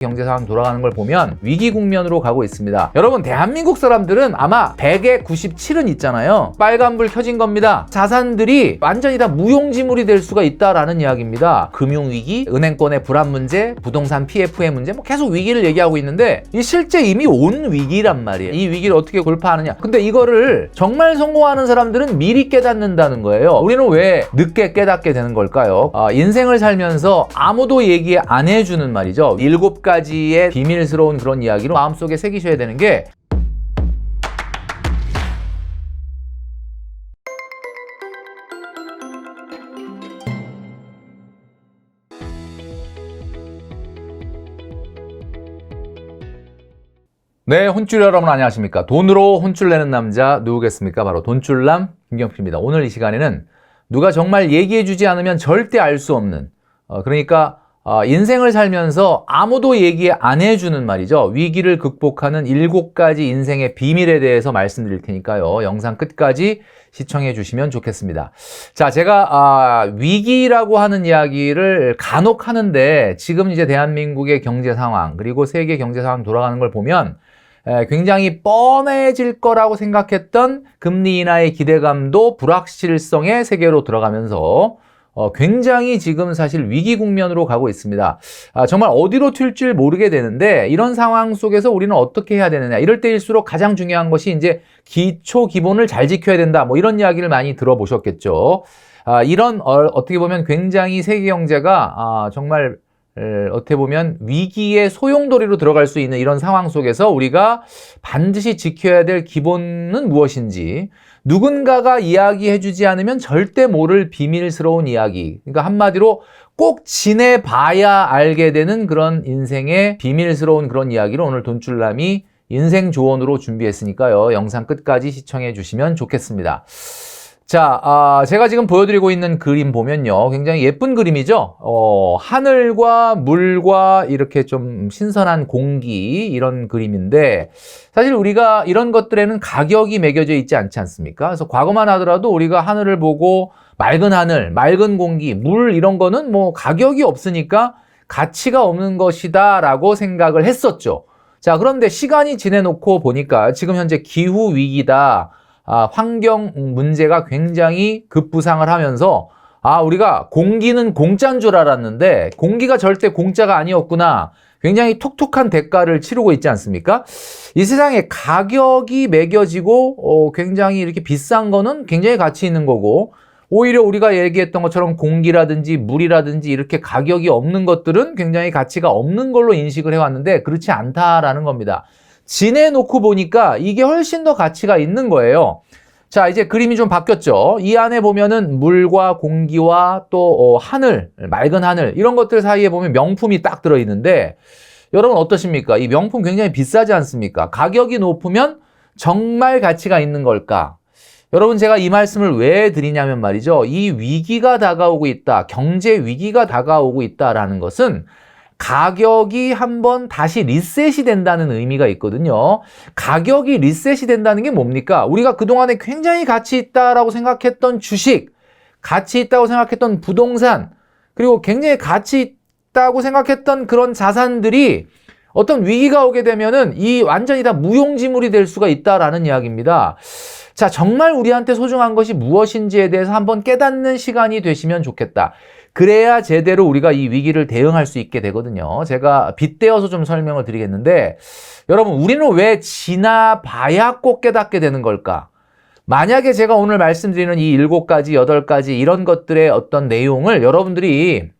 경제 상황 돌아가는 걸 보면 위기 국면으로 가고 있습니다. 여러분, 대한민국 사람들은 아마 100에 97은 있잖아요. 빨간불 켜진 겁니다. 자산들이 완전히 다 무용지물이 될 수가 있다라는 이야기입니다. 금융위기, 은행권의 불안 문제, 부동산 PF의 문제, 뭐 계속 위기를 얘기하고 있는데 이 실제 이미 온 위기란 말이에요. 이 위기를 어떻게 돌파하느냐. 근데 이거를 정말 성공하는 사람들은 미리 깨닫는다는 거예요. 우리는 왜 늦게 깨닫게 되는 걸까요? 인생을 살면서 아무도 얘기 안 해주는 말이죠. 7가지의 비밀스러운 그런 이야기로 마음속에 새기셔야 되는 게, 네, 혼줄 여러분 안녕하십니까? 돈으로 혼줄 내는 남자 누구겠습니까? 바로 돈줄남 김경필입니다. 오늘 이 시간에는 누가 정말 얘기해주지 않으면 절대 알 수 없는, 그러니까 인생을 살면서 아무도 얘기 안 해주는 말이죠. 위기를 극복하는 7가지 인생의 비밀에 대해서 말씀드릴 테니까요. 영상 끝까지 시청해 주시면 좋겠습니다. 자, 제가 위기라고 하는 이야기를 간혹 하는데 지금 이제 대한민국의 경제 상황 그리고 세계 경제 상황 돌아가는 걸 보면 굉장히 뻔해질 거라고 생각했던 금리 인하의 기대감도 불확실성의 세계로 들어가면서 굉장히 지금 사실 위기 국면으로 가고 있습니다. 정말 어디로 튈지 모르게 되는데 이런 상황 속에서 우리는 어떻게 해야 되느냐. 이럴 때일수록 가장 중요한 것이 이제 기초 기본을 잘 지켜야 된다. 뭐 이런 이야기를 많이 들어보셨겠죠. 이런 어떻게 보면 굉장히 세계 경제가 정말 어떻게 보면 위기의 소용돌이로 들어갈 수 있는 이런 상황 속에서 우리가 반드시 지켜야 될 기본은 무엇인지, 누군가가 이야기해주지 않으면 절대 모를 비밀스러운 이야기, 그러니까 한마디로 꼭 지내봐야 알게 되는 그런 인생의 비밀스러운 그런 이야기를 오늘 돈줄남이 인생 조언으로 준비했으니까요. 영상 끝까지 시청해 주시면 좋겠습니다. 자, 제가 지금 보여드리고 있는 그림 보면요. 굉장히 예쁜 그림이죠? 하늘과 물과 이렇게 좀 신선한 공기, 이런 그림인데, 사실 우리가 이런 것들에는 가격이 매겨져 있지 않지 않습니까? 그래서 과거만 하더라도 우리가 하늘을 보고 맑은 하늘, 맑은 공기, 물 이런 거는 뭐 가격이 없으니까 가치가 없는 것이다 라고 생각을 했었죠. 자, 그런데 시간이 지내놓고 보니까 지금 현재 기후 위기다, 환경 문제가 굉장히 급부상을 하면서 우리가 공기는 공짜인 줄 알았는데 공기가 절대 공짜가 아니었구나. 굉장히 톡톡한 대가를 치르고 있지 않습니까? 이 세상에 가격이 매겨지고 굉장히 이렇게 비싼 거는 굉장히 가치 있는 거고, 오히려 우리가 얘기했던 것처럼 공기라든지 물이라든지 이렇게 가격이 없는 것들은 굉장히 가치가 없는 걸로 인식을 해왔는데 그렇지 않다라는 겁니다. 지내놓고 보니까 이게 훨씬 더 가치가 있는 거예요. 자, 이제 그림이 좀 바뀌었죠. 이 안에 보면은 물과 공기와 또 하늘, 맑은 하늘 이런 것들 사이에 보면 명품이 딱 들어있는데, 여러분 어떠십니까? 이 명품 굉장히 비싸지 않습니까? 가격이 높으면 정말 가치가 있는 걸까? 여러분, 제가 이 말씀을 왜 드리냐면 말이죠. 이 위기가 다가오고 있다, 경제 위기가 다가오고 있다라는 것은 가격이 한번 다시 리셋이 된다는 의미가 있거든요. 가격이 리셋이 된다는 게 뭡니까? 우리가 그동안에 굉장히 가치 있다라고 생각했던 주식, 가치 있다고 생각했던 부동산, 그리고 굉장히 가치 있다고 생각했던 그런 자산들이 어떤 위기가 오게 되면은 이 완전히 다 무용지물이 될 수가 있다라는 이야기입니다. 자, 정말 우리한테 소중한 것이 무엇인지에 대해서 한번 깨닫는 시간이 되시면 좋겠다. 그래야 제대로 우리가 이 위기를 대응할 수 있게 되거든요. 제가 빗대어서 좀 설명을 드리겠는데, 여러분, 우리는 왜 지나봐야 꼭 깨닫게 되는 걸까? 만약에 제가 오늘 말씀드리는 이 7가지, 8가지 이런 것들의 어떤 내용을 여러분들이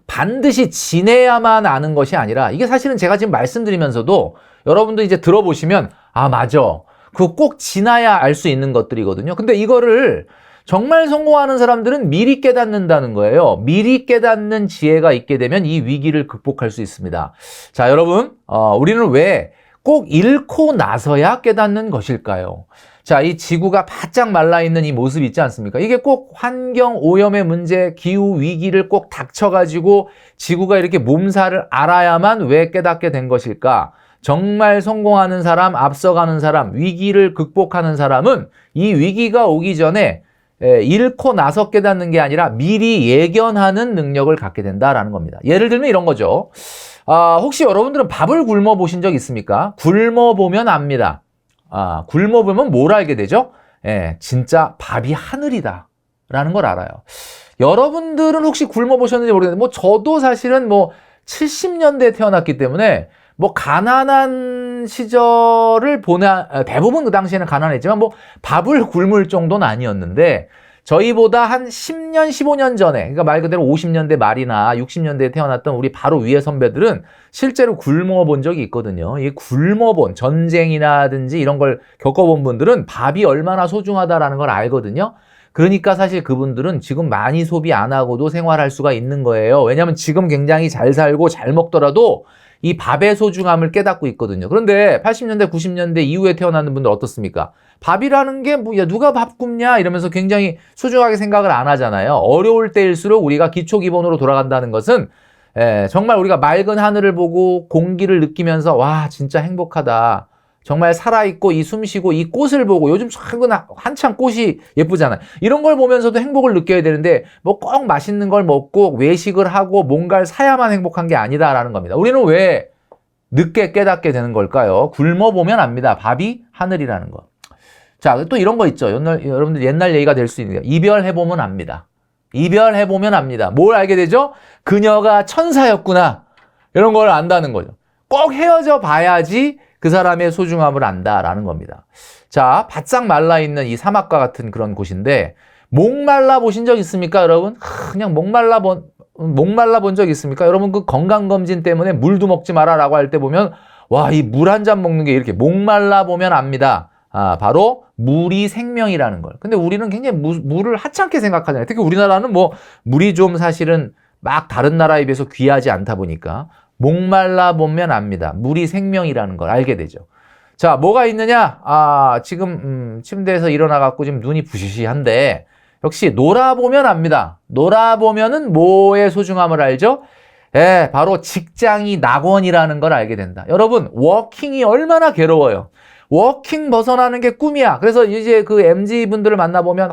반드시 지내야만 아는 것이 아니라, 이게 사실은 제가 지금 말씀드리면서도 여러분들 이제 들어보시면 맞아, 그거 꼭 지나야 알 수 있는 것들이거든요. 근데 이거를 정말 성공하는 사람들은 미리 깨닫는다는 거예요. 미리 깨닫는 지혜가 있게 되면 이 위기를 극복할 수 있습니다. 자, 여러분, 우리는 왜 꼭 잃고 나서야 깨닫는 것일까요? 자, 이 지구가 바짝 말라있는 이 모습 있지 않습니까? 이게 꼭 환경 오염의 문제, 기후 위기를 꼭 닥쳐가지고 지구가 이렇게 몸살을 앓아야만 왜 깨닫게 된 것일까? 정말 성공하는 사람, 앞서가는 사람, 위기를 극복하는 사람은 이 위기가 오기 전에 잃고 나서 깨닫는 게 아니라 미리 예견하는 능력을 갖게 된다라는 겁니다. 예를 들면 이런 거죠. 혹시 여러분들은 밥을 굶어 보신 적 있습니까? 굶어 보면 압니다. 굶어 보면 뭘 알게 되죠? 예, 진짜 밥이 하늘이다 라는 걸 알아요. 여러분들은 혹시 굶어 보셨는지 모르겠는데 뭐 저도 사실은 뭐 70년대에 태어났기 때문에 뭐 가난한 시절을 대부분 그 당시에는 가난했지만 뭐 밥을 굶을 정도는 아니었는데 저희보다 한 10년, 15년 전에, 그러니까 말 그대로 50년대 말이나 60년대에 태어났던 우리 바로 위의 선배들은 실제로 굶어본 적이 있거든요. 이 굶어본 전쟁이라든지 이런 걸 겪어본 분들은 밥이 얼마나 소중하다라는 걸 알거든요. 그러니까 사실 그분들은 지금 많이 소비 안 하고도 생활할 수가 있는 거예요. 왜냐하면 지금 굉장히 잘 살고 잘 먹더라도 이 밥의 소중함을 깨닫고 있거든요. 그런데 80년대, 90년대 이후에 태어나는 분들 어떻습니까? 밥이라는 게 뭐, 야, 누가 밥 굶냐? 이러면서 굉장히 소중하게 생각을 안 하잖아요. 어려울 때일수록 우리가 기초 기본으로 돌아간다는 것은 정말 우리가 맑은 하늘을 보고 공기를 느끼면서 와, 진짜 행복하다. 정말 살아있고 이 숨쉬고 이 꽃을 보고 요즘 한참 꽃이 예쁘잖아요. 이런 걸 보면서도 행복을 느껴야 되는데 뭐 꼭 맛있는 걸 먹고 외식을 하고 뭔가를 사야만 행복한 게 아니다라는 겁니다. 우리는 왜 늦게 깨닫게 되는 걸까요? 굶어보면 압니다. 밥이 하늘이라는 거. 자, 또 이런 거 있죠. 여러분들 옛날 얘기가 될 수 있는 게 이별해보면 압니다. 이별해보면 압니다. 뭘 알게 되죠? 그녀가 천사였구나. 이런 걸 안다는 거죠. 꼭 헤어져 봐야지 그 사람의 소중함을 안다라는 겁니다. 자, 바싹 말라있는 이 사막과 같은 그런 곳인데 목말라 보신 적 있습니까, 여러분? 그냥 목말라 본 적 있습니까? 여러분 그 건강검진 때문에 물도 먹지 마라 라고 할 때 보면 와, 이 물 한 잔 먹는 게 이렇게 목말라 보면 압니다. 바로 물이 생명이라는 걸. 근데 우리는 굉장히 물을 하찮게 생각하잖아요. 특히 우리나라는 뭐 물이 좀 사실은 막 다른 나라에 비해서 귀하지 않다 보니까 목말라 보면 압니다. 물이 생명이라는 걸 알게 되죠. 자, 뭐가 있느냐? 지금 침대에서 일어나갖고 지금 눈이 부시시한데 역시 놀아보면 압니다. 놀아보면은 뭐의 소중함을 알죠? 바로 직장이 낙원이라는 걸 알게 된다. 여러분, 워킹이 얼마나 괴로워요. 워킹 벗어나는 게 꿈이야. 그래서 이제 그 MZ분들을 만나보면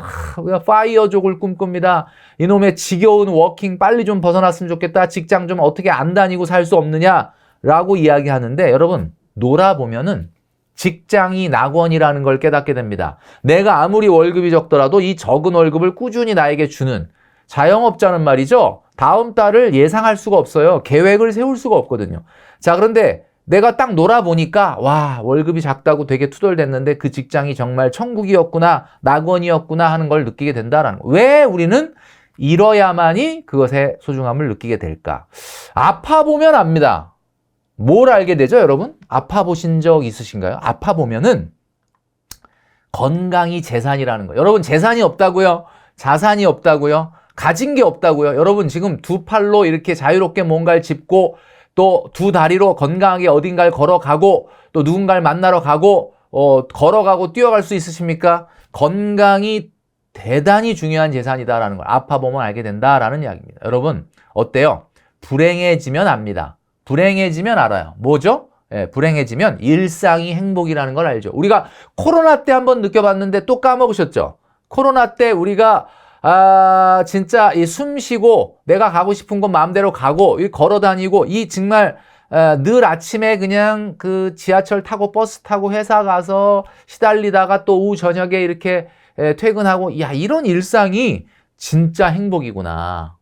파이어족을 꿈꿉니다. 이놈의 지겨운 워킹 빨리 좀 벗어났으면 좋겠다. 직장 좀 어떻게 안 다니고 살 수 없느냐라고 이야기하는데 여러분 놀아보면은 직장이 낙원이라는 걸 깨닫게 됩니다. 내가 아무리 월급이 적더라도 이 적은 월급을 꾸준히 나에게 주는 자영업자는 말이죠. 다음 달을 예상할 수가 없어요. 계획을 세울 수가 없거든요. 자, 그런데 내가 딱 놀아보니까 와, 월급이 작다고 되게 투덜댔는데 그 직장이 정말 천국이었구나, 낙원이었구나 하는 걸 느끼게 된다라는 거. 왜 우리는 잃어야만이 그것의 소중함을 느끼게 될까? 아파보면 압니다. 뭘 알게 되죠, 여러분? 아파보신 적 있으신가요? 아파보면은 건강이 재산이라는 거예요. 여러분, 재산이 없다고요? 자산이 없다고요? 가진 게 없다고요? 여러분, 지금 두 팔로 이렇게 자유롭게 뭔가를 짚고 또 두 다리로 건강하게 어딘가를 걸어가고 또 누군가를 만나러 가고 걸어가고 뛰어갈 수 있으십니까? 건강이 대단히 중요한 재산이다라는 걸 아파보면 알게 된다라는 이야기입니다. 여러분 어때요? 불행해지면 압니다. 불행해지면 알아요. 뭐죠? 불행해지면 일상이 행복이라는 걸 알죠. 우리가 코로나 때 한번 느껴봤는데 또 까먹으셨죠? 코로나 때 우리가 진짜 이 숨 쉬고 내가 가고 싶은 곳 마음대로 가고 걸어 다니고 이 정말 늘 아침에 그냥 그 지하철 타고 버스 타고 회사 가서 시달리다가 또 오후 저녁에 이렇게 퇴근하고 야, 이런 일상이 진짜 행복이구나.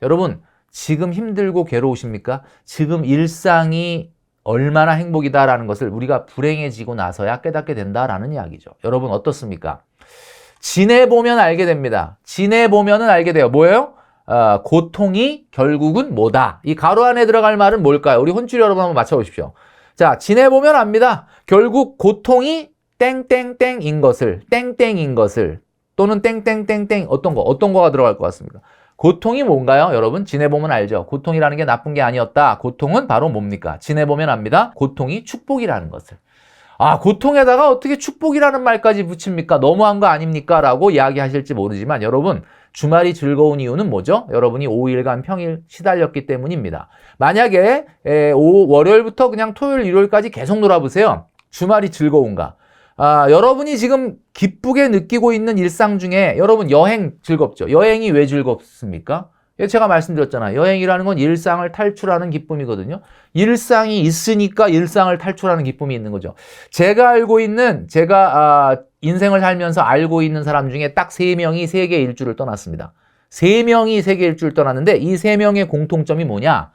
여러분 지금 힘들고 괴로우십니까? 지금 일상이 얼마나 행복이다라는 것을 우리가 불행해지고 나서야 깨닫게 된다라는 이야기죠. 여러분 어떻습니까? 지내보면 알게 됩니다. 지내보면은 알게 돼요. 뭐예요? 고통이 결국은 뭐다. 이 가로 안에 들어갈 말은 뭘까요? 우리 혼쭐 여러분 한번 맞춰보십시오. 자, 지내보면 압니다. 결국 고통이 땡땡땡인 것을, 땡땡인 것을, 또는 땡땡땡땡 어떤 거가 들어갈 것 같습니까? 고통이 뭔가요? 여러분 지내보면 알죠. 고통이라는 게 나쁜 게 아니었다. 고통은 바로 뭡니까? 지내보면 압니다. 고통이 축복이라는 것을. 고통에다가 어떻게 축복이라는 말까지 붙입니까? 너무한 거 아닙니까? 라고 이야기하실지 모르지만 여러분 주말이 즐거운 이유는 뭐죠? 여러분이 5일간 평일 시달렸기 때문입니다. 만약에 월요일부터 그냥 토요일, 일요일까지 계속 놀아보세요. 주말이 즐거운가? 여러분이 지금 기쁘게 느끼고 있는 일상 중에 여러분 여행 즐겁죠? 여행이 왜 즐겁습니까? 제가 말씀드렸잖아요. 여행이라는 건 일상을 탈출하는 기쁨이거든요. 일상이 있으니까 일상을 탈출하는 기쁨이 있는 거죠. 제가 인생을 살면서 알고 있는 사람 중에 딱 3명이 세계 일주를 떠났습니다. 3명이 세계 일주를 떠났는데 이 3명의 공통점이 뭐냐?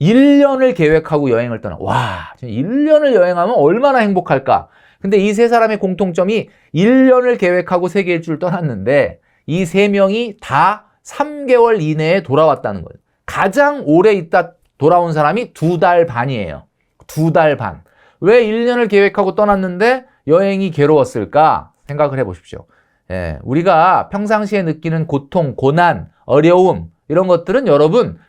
1년을 계획하고 여행을 떠나. 와, 1년을 여행하면 얼마나 행복할까? 근데 이 3사람의 공통점이 1년을 계획하고 세계 일주를 떠났는데 이 3명이 다 3개월 이내에 돌아왔다는 거예요. 가장 오래 있다 돌아온 사람이 2달 반이에요. 2달 반. 왜 1년을 계획하고 떠났는데 여행이 괴로웠을까? 생각을 해보십시오. 우리가 평상시에 느끼는 고통, 고난, 어려움 이런 것들은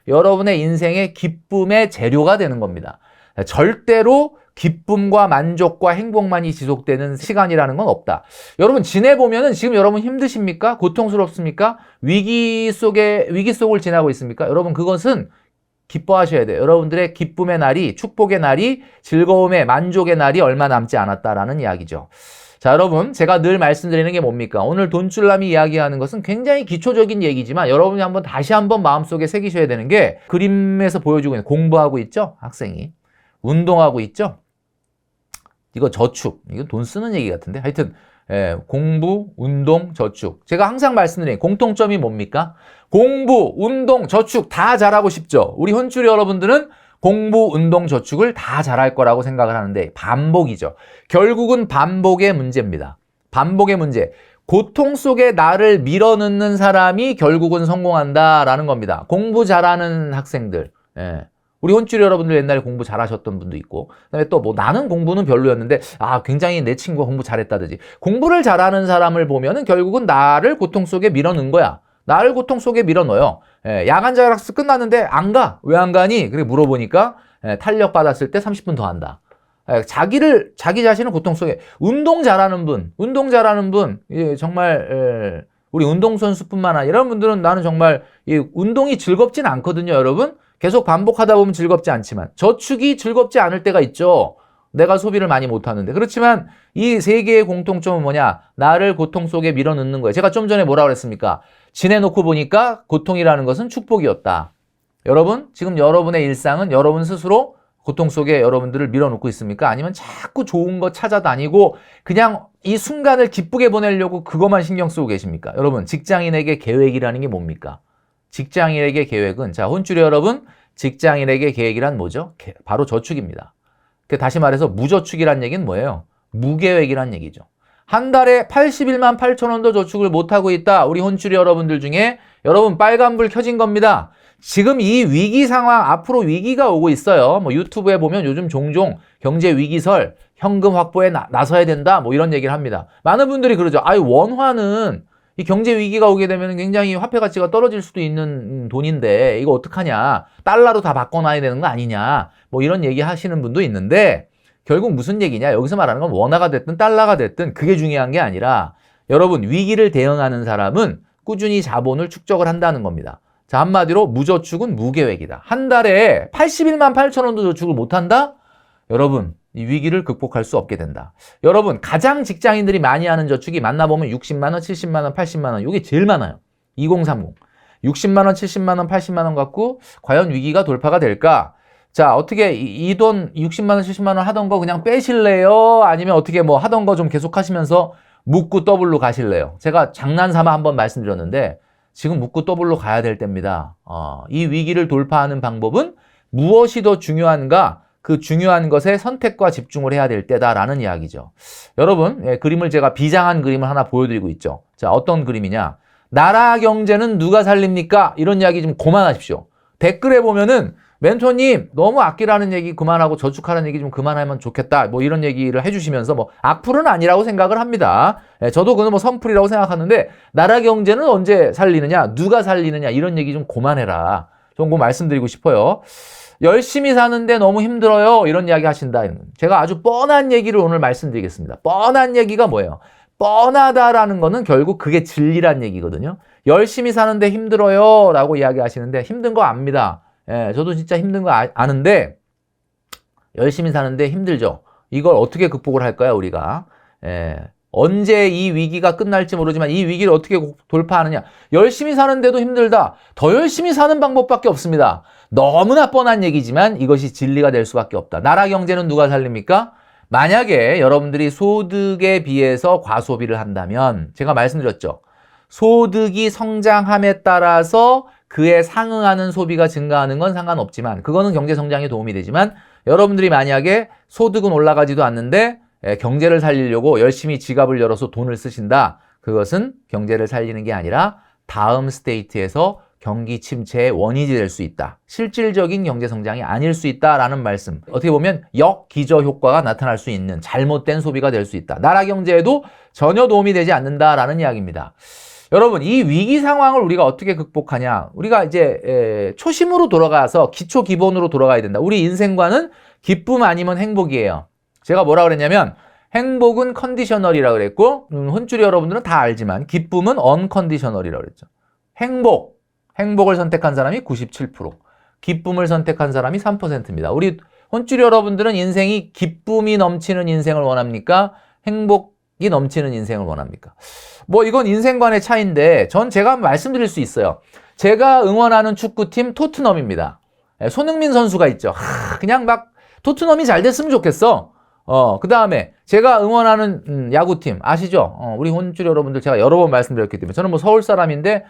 여러분의 인생의 기쁨의 재료가 되는 겁니다. 절대로 기쁨과 만족과 행복만이 지속되는 시간이라는 건 없다. 여러분 지내보면은 지금 여러분 힘드십니까? 고통스럽습니까? 위기 속을 지나고 있습니까? 여러분 그것은 기뻐하셔야 돼요. 여러분들의 기쁨의 날이, 축복의 날이, 즐거움의, 만족의 날이 얼마 남지 않았다라는 이야기죠. 자, 여러분 제가 늘 말씀드리는 게 뭡니까? 오늘 돈줄남이 이야기하는 것은 굉장히 기초적인 얘기지만 여러분이 다시 한번 마음속에 새기셔야 되는 게 그림에서 보여주고 있는 공부하고 있죠? 학생이. 운동하고 있죠? 이거 저축. 이거 돈 쓰는 얘기 같은데. 하여튼 공부, 운동, 저축. 제가 항상 말씀드린 공통점이 뭡니까? 공부, 운동, 저축 다 잘하고 싶죠? 우리 혼쭐 여러분들은 공부, 운동, 저축을 다 잘할 거라고 생각을 하는데 반복이죠. 결국은 반복의 문제입니다. 반복의 문제. 고통 속에 나를 밀어넣는 사람이 결국은 성공한다라는 겁니다. 공부 잘하는 학생들. 우리 혼쭐 여러분들 옛날에 공부 잘하셨던 분도 있고 그다음에 또 나는 공부는 별로였는데 굉장히 내 친구가 공부 잘했다든지 공부를 잘하는 사람을 보면은 결국은 나를 고통 속에 밀어넣은 거야. 나를 고통 속에 밀어넣어요. 야간 자율학습 끝났는데 안 가. 왜 안 가니? 그래 물어보니까 탄력 받았을 때 30분 더 한다. 자기 자신을 고통 속에 운동 잘하는 분 정말 우리 운동선수뿐만 아니라 이런 분들은 나는 정말 운동이 즐겁진 않거든요, 여러분. 계속 반복하다 보면 즐겁지 않지만 저축이 즐겁지 않을 때가 있죠. 내가 소비를 많이 못하는데. 그렇지만 이 3개의 공통점은 뭐냐? 나를 고통 속에 밀어넣는 거예요. 제가 좀 전에 뭐라고 그랬습니까? 지내놓고 보니까 고통이라는 것은 축복이었다. 여러분, 지금 여러분의 일상은 여러분 스스로 고통 속에 여러분들을 밀어넣고 있습니까? 아니면 자꾸 좋은 거 찾아다니고 그냥 이 순간을 기쁘게 보내려고 그것만 신경 쓰고 계십니까? 여러분, 직장인에게 계획이라는 게 뭡니까? 직장인에게 계획은, 자, 혼쭐이 여러분, 직장인에게 계획이란 뭐죠? 바로 저축입니다. 다시 말해서 무저축이란 얘기는 뭐예요? 무계획이란 얘기죠. 한 달에 81만 8천 원도 저축을 못하고 있다. 우리 혼쭐이 여러분들 중에 여러분 빨간불 켜진 겁니다. 지금 이 위기 상황, 앞으로 위기가 오고 있어요. 유튜브에 보면 요즘 종종 경제 위기설, 현금 확보에 나서야 된다. 이런 얘기를 합니다. 많은 분들이 그러죠. 원화는 이 경제 위기가 오게 되면 굉장히 화폐 가치가 떨어질 수도 있는 돈인데 이거 어떡하냐. 달러로 다 바꿔놔야 되는 거 아니냐. 이런 얘기 하시는 분도 있는데 결국 무슨 얘기냐. 여기서 말하는 건 원화가 됐든 달러가 됐든 그게 중요한 게 아니라 여러분 위기를 대응하는 사람은 꾸준히 자본을 축적을 한다는 겁니다. 자, 한마디로 무저축은 무계획이다. 한 달에 81만 8천 원도 저축을 못한다? 여러분 이 위기를 극복할 수 없게 된다. 여러분 가장 직장인들이 많이 하는 저축이 만나보면 60만 원, 70만 원, 80만 원 이게 제일 많아요. 2030. 60만 원, 70만 원, 80만 원 갖고 과연 위기가 돌파가 될까? 자, 어떻게 이 돈 60만 원, 70만 원 하던 거 그냥 빼실래요? 아니면 어떻게 하던 거 좀 계속 하시면서 묻고 더블로 가실래요? 제가 장난삼아 한번 말씀드렸는데 지금 묻고 더블로 가야 될 때입니다. 이 위기를 돌파하는 방법은 무엇이 더 중요한가? 그 중요한 것에 선택과 집중을 해야 될 때다라는 이야기죠. 여러분, 그림을 제가 비장한 그림을 하나 보여드리고 있죠. 자, 어떤 그림이냐? 나라 경제는 누가 살립니까? 이런 이야기 좀 그만하십시오. 댓글에 보면은 멘토님 너무 아끼라는 얘기 그만하고 저축하라는 얘기 좀 그만하면 좋겠다. 이런 얘기를 해주시면서 악플은 아니라고 생각을 합니다. 저도 그건 선풀이라고 생각하는데 나라 경제는 언제 살리느냐? 누가 살리느냐? 이런 얘기 좀 그만해라. 좀 말씀드리고 싶어요. 열심히 사는데 너무 힘들어요. 이런 이야기 하신다. 제가 아주 뻔한 얘기를 오늘 말씀드리겠습니다. 뻔한 얘기가 뭐예요? 뻔하다라는 거는 결국 그게 진리란 얘기거든요. 열심히 사는데 힘들어요 라고 이야기하시는데 힘든 거 압니다. 저도 진짜 힘든 거 아는데 열심히 사는데 힘들죠. 이걸 어떻게 극복을 할까요, 우리가? 언제 이 위기가 끝날지 모르지만 이 위기를 어떻게 돌파하느냐. 열심히 사는데도 힘들다. 더 열심히 사는 방법밖에 없습니다. 너무나 뻔한 얘기지만 이것이 진리가 될 수밖에 없다. 나라 경제는 누가 살립니까? 만약에 여러분들이 소득에 비해서 과소비를 한다면 제가 말씀드렸죠. 소득이 성장함에 따라서 그에 상응하는 소비가 증가하는 건 상관없지만 그거는 경제 성장에 도움이 되지만 여러분들이 만약에 소득은 올라가지도 않는데 경제를 살리려고 열심히 지갑을 열어서 돈을 쓰신다. 그것은 경제를 살리는 게 아니라 다음 스테이트에서 경기 침체의 원인이 될 수 있다. 실질적인 경제 성장이 아닐 수 있다라는 말씀. 어떻게 보면 역기저 효과가 나타날 수 있는 잘못된 소비가 될 수 있다. 나라 경제에도 전혀 도움이 되지 않는다라는 이야기입니다. 여러분, 이 위기 상황을 우리가 어떻게 극복하냐? 우리가 이제 초심으로 돌아가서 기초 기본으로 돌아가야 된다. 우리 인생관은 기쁨 아니면 행복이에요. 제가 뭐라 그랬냐면 행복은 컨디셔널이라 그랬고 혼쭐이 여러분들은 다 알지만 기쁨은 언컨디셔널이라 그랬죠. 행복을 선택한 사람이 97%, 기쁨을 선택한 사람이 3%입니다. 우리 혼쭐이 여러분들은 인생이 기쁨이 넘치는 인생을 원합니까? 행복이 넘치는 인생을 원합니까? 뭐 이건 인생관의 차이인데 제가 말씀드릴 수 있어요. 제가 응원하는 축구팀 토트넘입니다. 손흥민 선수가 있죠. 그냥 막 토트넘이 잘 됐으면 좋겠어. 그 다음에 제가 응원하는 야구팀 아시죠? 우리 혼쭐 여러분들 제가 여러 번 말씀드렸기 때문에 저는 뭐 서울 사람인데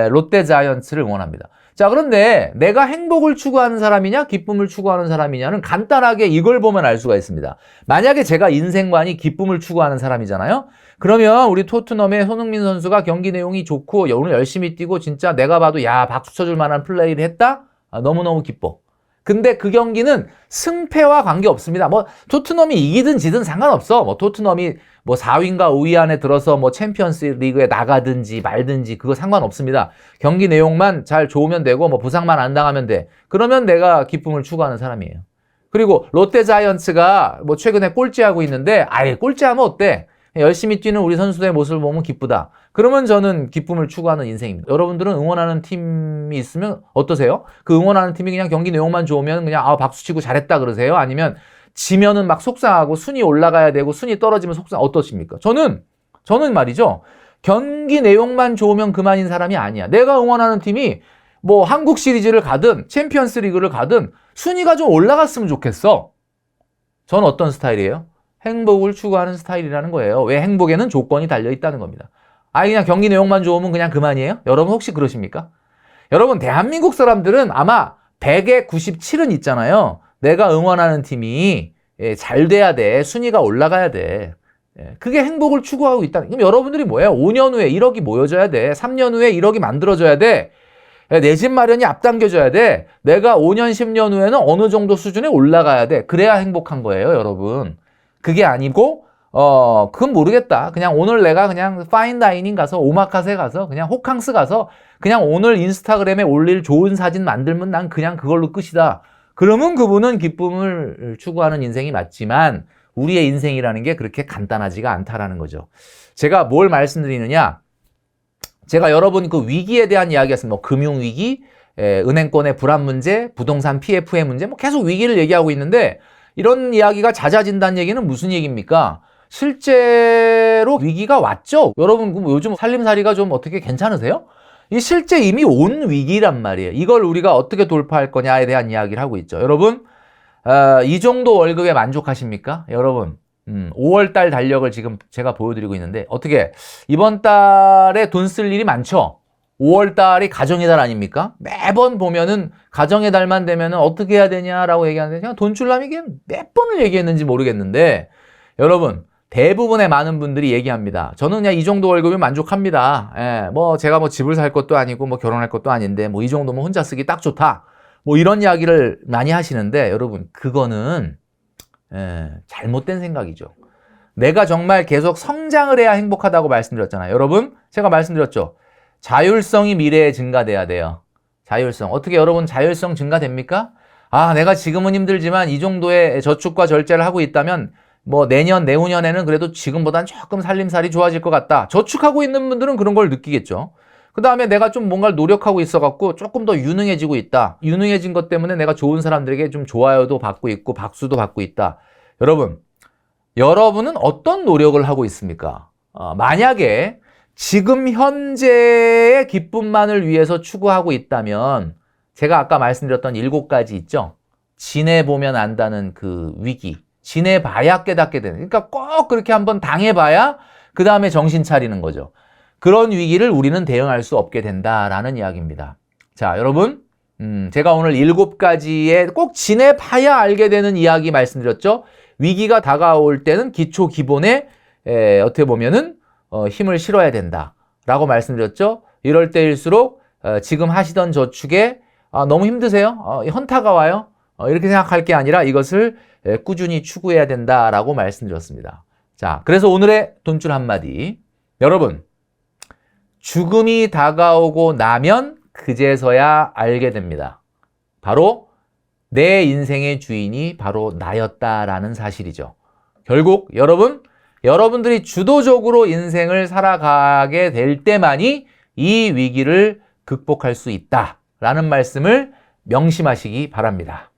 롯데 자이언츠를 응원합니다. 자, 그런데 내가 행복을 추구하는 사람이냐 기쁨을 추구하는 사람이냐는 간단하게 이걸 보면 알 수가 있습니다. 만약에 제가 인생관이 기쁨을 추구하는 사람이잖아요. 그러면 우리 토트넘의 손흥민 선수가 경기 내용이 좋고 오늘 열심히 뛰고 진짜 내가 봐도 야 박수 쳐줄 만한 플레이를 했다? 너무너무 기뻐. 근데 그 경기는 승패와 관계없습니다. 뭐 토트넘이 이기든 지든 상관없어. 뭐 토트넘이 뭐 4위인가 5위 안에 들어서 뭐 챔피언스 리그에 나가든지 말든지 그거 상관없습니다. 경기 내용만 잘 좋으면 되고 뭐 부상만 안 당하면 돼. 그러면 내가 기쁨을 추구하는 사람이에요. 그리고 롯데 자이언츠가 뭐 최근에 꼴찌하고 있는데 아예 꼴찌하면 어때? 열심히 뛰는 우리 선수들의 모습을 보면 기쁘다. 그러면 저는 기쁨을 추구하는 인생입니다. 여러분들은 응원하는 팀이 있으면 어떠세요? 그 응원하는 팀이 그냥 경기 내용만 좋으면 그냥 박수치고 잘했다 그러세요? 아니면 지면은 막 속상하고 순위 올라가야 되고 순위 떨어지면 어떠십니까? 저는 말이죠. 경기 내용만 좋으면 그만인 사람이 아니야. 내가 응원하는 팀이 뭐 한국 시리즈를 가든 챔피언스 리그를 가든 순위가 좀 올라갔으면 좋겠어. 저는 어떤 스타일이에요? 행복을 추구하는 스타일이라는 거예요. 왜 행복에는 조건이 달려있다는 겁니다. 그냥 경기 내용만 좋으면 그냥 그만이에요? 여러분 혹시 그러십니까? 여러분 대한민국 사람들은 아마 100에 97은 있잖아요. 내가 응원하는 팀이 잘 돼야 돼. 순위가 올라가야 돼. 그게 행복을 추구하고 있다. 그럼 여러분들이 뭐예요? 5년 후에 1억이 모여져야 돼. 3년 후에 1억이 만들어져야 돼. 내 집 마련이 앞당겨져야 돼. 내가 5년, 10년 후에는 어느 정도 수준에 올라가야 돼. 그래야 행복한 거예요, 여러분. 그게 아니고 그건 모르겠다. 그냥 오늘 내가 그냥 파인다이닝 가서 오마카세 가서 그냥 호캉스 가서 그냥 오늘 인스타그램에 올릴 좋은 사진 만들면 난 그냥 그걸로 끝이다. 그러면 그분은 기쁨을 추구하는 인생이 맞지만 우리의 인생이라는 게 그렇게 간단하지가 않다라는 거죠. 제가 뭘 말씀드리느냐? 제가 여러분 그 위기에 대한 이야기했습니다. 뭐 금융위기, 은행권의 불안 문제, 부동산 PF의 문제, 뭐 계속 위기를 얘기하고 있는데 이런 이야기가 잦아진다는 얘기는 무슨 얘기입니까? 실제로 위기가 왔죠? 여러분 요즘 살림살이가 좀 어떻게 괜찮으세요? 이 실제 이미 온 위기란 말이에요. 이걸 우리가 어떻게 돌파할 거냐에 대한 이야기를 하고 있죠. 여러분 이 정도 월급에 만족하십니까? 여러분 5월달 달력을 지금 제가 보여드리고 있는데 어떻게 이번 달에 돈 쓸 일이 많죠? 5월달이 가정의 달 아닙니까? 매번 보면은 가정의 달만 되면은 어떻게 해야 되냐라고 얘기하는데 그냥 돈줄라미 이게 몇 번을 얘기했는지 모르겠는데 여러분 대부분의 많은 분들이 얘기합니다. 저는 그냥 이 정도 월급이면 만족합니다. 뭐 제가 뭐 집을 살 것도 아니고 뭐 결혼할 것도 아닌데 뭐 이 정도면 혼자 쓰기 딱 좋다. 뭐 이런 이야기를 많이 하시는데 여러분 그거는 잘못된 생각이죠. 내가 정말 계속 성장을 해야 행복하다고 말씀드렸잖아요. 여러분 제가 말씀드렸죠. 자율성이 미래에 증가돼야 돼요. 자율성. 어떻게 여러분 자율성 증가됩니까? 내가 지금은 힘들지만 이 정도의 저축과 절제를 하고 있다면 뭐 내년, 내후년에는 그래도 지금보단 조금 살림살이 좋아질 것 같다. 저축하고 있는 분들은 그런 걸 느끼겠죠. 그 다음에 내가 좀 뭔가를 노력하고 있어갖고 조금 더 유능해지고 있다. 유능해진 것 때문에 내가 좋은 사람들에게 좀 좋아요도 받고 있고 박수도 받고 있다. 여러분은 어떤 노력을 하고 있습니까? 만약에 지금 현재의 기쁨만을 위해서 추구하고 있다면 제가 아까 말씀드렸던 7가지 있죠? 지내보면 안다는 그 위기, 지내봐야 깨닫게 되는, 그러니까 꼭 그렇게 한번 당해봐야 그 다음에 정신 차리는 거죠. 그런 위기를 우리는 대응할 수 없게 된다라는 이야기입니다. 자, 여러분, 제가 오늘 7가지의 꼭 지내봐야 알게 되는 이야기 말씀드렸죠? 위기가 다가올 때는 기초 기본에 어떻게 보면은 힘을 실어야 된다라고 말씀드렸죠? 이럴 때일수록 지금 하시던 저축에 너무 힘드세요? 현타가 와요? 이렇게 생각할 게 아니라 이것을 꾸준히 추구해야 된다라고 말씀드렸습니다. 자, 그래서 오늘의 돈줄 한마디. 여러분, 죽음이 다가오고 나면 그제서야 알게 됩니다. 바로 내 인생의 주인이 바로 나였다라는 사실이죠. 결국 여러분들이 주도적으로 인생을 살아가게 될 때만이 이 위기를 극복할 수 있다라는 말씀을 명심하시기 바랍니다.